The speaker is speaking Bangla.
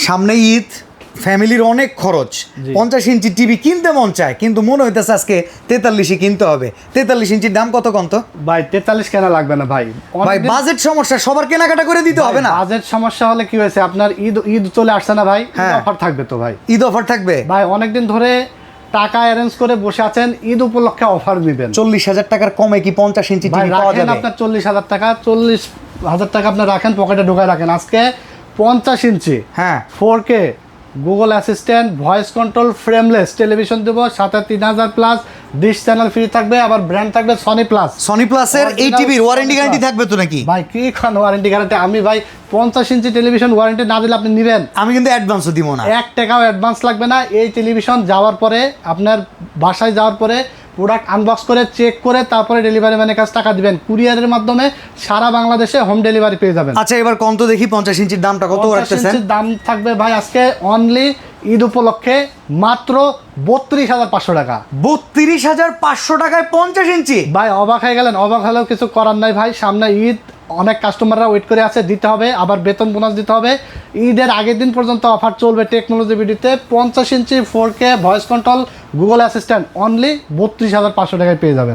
সামনে ঈদ, ফ্যামিলির অনেক খরচ, 50 ইঞ্চি টিভি কিনতে মন চায়, কিন্তু মনে হইতেছে আজকে 43 কিনতে হবে। 43 ইঞ্চির দাম কত কত? ভাই 43 কেনা লাগবে না ভাই। ভাই বাজেট সমস্যা, সবার কেনাকাটা করে দিতে হবে না? বাজেট সমস্যা হলে কি হয়েছে, আপনার ঈদ চলে আসছে না ভাই, অফার থাকবে তো ভাই। ঈদ অফার থাকবে ভাই, অনেকদিন ধরে টাকা অ্যারেঞ্জ করে বসে আছেন, ঈদ উপলক্ষে অফার দিবেন। 40,000 টাকার কমে কি 50 ইঞ্চি টিভি পাওয়া যাবে? আপনার 40,000 টাকা, 40,000 টাকা আপনার রাখেন, পকেটে ঢোকায় রাখেন। আজকে 50 ইঞ্চি 4K Google assistant, voice control, frameless television দেবো, সাথে 3000 প্লাস ডিশ চ্যানেল ফ্রি থাকবে, আবার ব্র্যান্ড থাকবে সনি প্লাস। সনি প্লাসের এই টিভির ওয়ারেন্টি গ্যারান্টি থাকবে তো নাকি? ভাই কি খান ওয়ারেন্টি গ্যারান্টি? আমি ভাই 50 ইঞ্চি টেলিভিশন ওয়ারেন্টি না দিলে আপনি নেবেন? আমি কিন্তু অ্যাডভান্সও দিব না, 1 টাকাও অ্যাডভান্স লাগবে না। এই টেলিভিশন যাওয়ার পরে, আপনার বাসায় যাওয়ার পরে প্রোডাক্ট আনবক্স করে চেক করে তারপরে ডেলিভারি ম্যানের কাছে টাকা দিবেন। কুরিয়ারের মাধ্যমে সারা বাংলাদেশে হোম ডেলিভারি পেয়ে যাবেন। আচ্ছা, এবার কত দেখি 50 ইঞ্চির দামটা কত রাখতেছেন? 50 ইঞ্চির দাম থাকবে ভাই আজকে অনলি ঈদ উপলক্ষে মাত্র 32,500 টাকা। 32,500 টাকায় 50 ইঞ্চি? ভাই অবাক হয়ে গেলেন? অবাক হলেও কিছু করার নাই ভাই, সামনে ঈদ, অনেক কাস্টমাররা ওয়েট করে আছে, দিতে হবে, আবার বেতন বোনাস দিতে হবে। ঈদের আগের দিন পর্যন্ত অফার চলবে টেকনোলজি ভিডিওতে। 50 ইঞ্চি 4K voice control Google assistant only 32,500 টাকায় পেয়ে যাবেন।